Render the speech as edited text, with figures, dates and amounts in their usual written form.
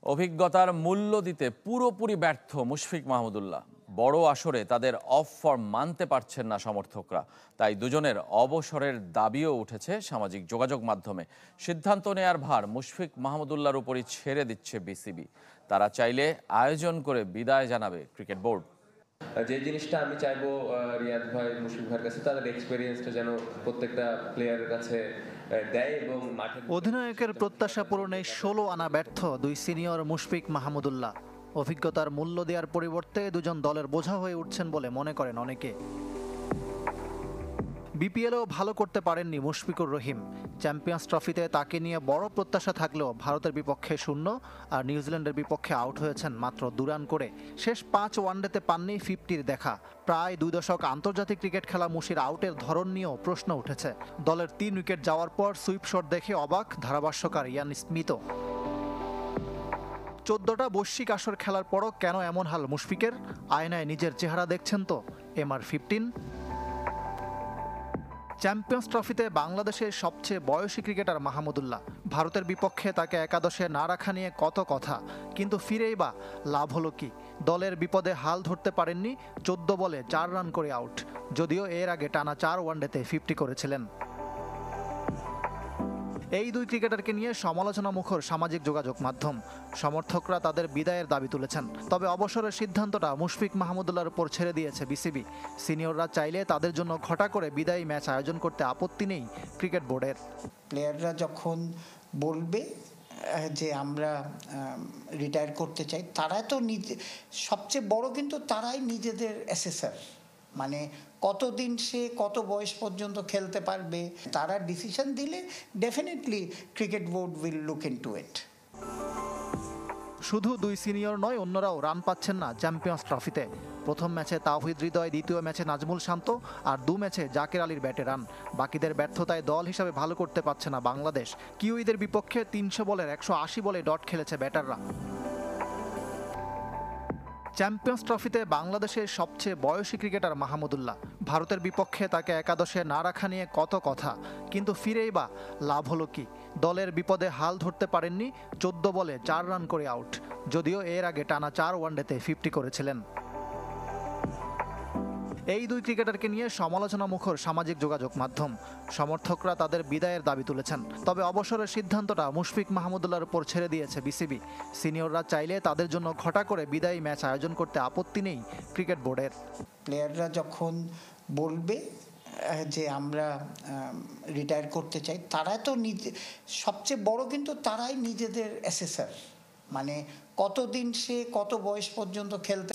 অভিজ্ঞতার মূল্য দিতে পুরোপুরি ব্যর্থ মুশফিক মাহমুদুল্লাহ। বড় আসরে তাদের অফ ফর্ম মানতে পারছেন না সমর্থকরা, তাই দুজনের অবসরের দাবিও উঠেছে সামাজিক যোগাযোগ মাধ্যমে। সিদ্ধান্ত নেয়ার ভার মুশফিক মাহমুদুল্লাহর উপরই ছেড়ে দিচ্ছে বিসিবি। তারা চাইলে আয়োজন করে বিদায় জানাবে ক্রিকেট বোর্ড। যে জিনিসটা আমি চাইবো রিয়াদ ভাই, মুশফিক ভাইয়ের কাছে, তাদের এক্সপেরিয়েন্সটা যেন প্রত্যেকটা প্লেয়ারের কাছে দেয় এবং মাঠে অধিনায়কের প্রত্যাশা পূরণে 16 আনা ব্যর্থ দুই সিনিয়র মুশফিক মাহমুদুল্লাহ। অভিজ্ঞতার মূল্য দেওয়ার পরিবর্তে দুজন দলের বোঝা হয়ে উঠছেন বলে মনে করেন অনেকে। বিপিএলও ভালো করতে পারেননি মুশফিকুর রহিম। চ্যাম্পিয়ন্স ট্রফিতে তাকে নিয়ে বড় প্রত্যাশা থাকলেও ভারতের বিপক্ষে 0 আর নিউজিল্যান্ডের বিপক্ষে আউট হয়েছেন মাত্র 2 রান করে। শেষ 5 ওয়ানডেতে পাননি 50-র দেখা। প্রায় 2 দশক আন্তর্জাতিক ক্রিকেট খেলা মুশির আউটের ধরন নিয়েও প্রশ্ন উঠেছে। দলের 3 উইকেট যাওয়ার পর সুইপ শট দেখে অবাক ধারাভাষ্যকার ইয়ান স্মিথও। 14টা বৈশ্বিক আসর খেলার পরও কেন এমন হাল মুশফিকের? আয়নায় নিজের চেহারা দেখছেন তো MR15। চ্যাম্পিয়ন্স ট্রফিতে বাংলাদেশের সবচেয়ে বয়সী ক্রিকেটার মাহমুদুল্লাহ। ভারতের বিপক্ষে তাকে একাদশে না রাখা নিয়ে কত কথা, কিন্তু ফিরেই বা লাভ হলো কি? দলের বিপদে হাল ধরতে পারেননি, 14 বলে 4 রান করে আউট, যদিও এর আগে টানা 4 ওয়ানডেতে 50 করেছিলেন। এই দুই ক্রিকেটারকে নিয়ে সমালোচনা মুখর সামাজিক যোগাযোগ মাধ্যম। সমর্থকরা তাদের বিদায়ের দাবি তুলেছেন। তবে অবসরের সিদ্ধান্তটা মুশফিক মাহমুদুল্লাহর উপর ছেড়ে দিয়েছে বিসিবি। সিনিয়ররা চাইলে তাদের জন্য ঘটা করে বিদায়ী ম্যাচ আয়োজন করতে আপত্তি নেই ক্রিকেট বোর্ডের। প্লেয়াররা যখন বলবে যে আমরা রিটায়ার করতে চাই, তারা তো নিজে সবচেয়ে বড়, কিন্তু তারাই নিজেদের অ্যাসেসার। মানে কতদিন সে কত বয়স পর্যন্ত খেলতে পারবে, তারা ডিসিশন দিলে definitely cricket board will look into ইট। শুধু দুই সিনিয়র নয়, অন্যরাও রান পাচ্ছেন না চ্যাম্পিয়ন্স ট্রফিতে। প্রথম ম্যাচে তাওহিদ হৃদয়, দ্বিতীয় ম্যাচে নাজমুল শান্ত, আর 2 ম্যাচে জাকের আলীর ব্যাটে রান। বাকিদের ব্যর্থতায় দল হিসাবে ভালো করতে পারছে না বাংলাদেশ। কিউইদের বিপক্ষে 300 বলের 180 বলে ডট খেলেছে ব্যাটাররা। চ্যাম্পিয়ন্স ট্রফিতে বাংলাদেশের সবচেয়ে বয়সী ক্রিকেটার মাহমুদুল্লাহ। ভারতের বিপক্ষে তাকে একাদশে না রাখা নিয়ে কত কথা, কিন্তু ফিরেই বা লাভ হলো কি? দলের বিপদে হাল ধরতে পারেননি, 14 বলে 4 রান করে আউট, যদিও এর আগে টানা 4 ওয়ানডেতে 50 করেছিলেন। এই দুই ক্রিকেটারকে নিয়ে সমালোচনা মুখর সামাজিক যোগাযোগ মাধ্যম। সমর্থকরা তাদের বিদায়ের দাবি তুলেছেন। তবে অবসরের সিদ্ধান্তটা মুশফিক মাহমুদুল্লাহর উপর ছেড়ে দিয়েছে বিসিবি। সিনিয়ররা চাইলে তাদের জন্য ঘটা করে বিদায়ী ম্যাচ আয়োজন করতে আপত্তি নেই ক্রিকেট বোর্ডের। প্লেয়াররা যখন বলবে যে আমরা রিটায়ার করতে চাই, তারা তো নিজে সবচেয়ে বড়, কিন্তু তারাই নিজেদের অ্যাসেসার। মানে কতদিন সে কত বয়স পর্যন্ত খেলতে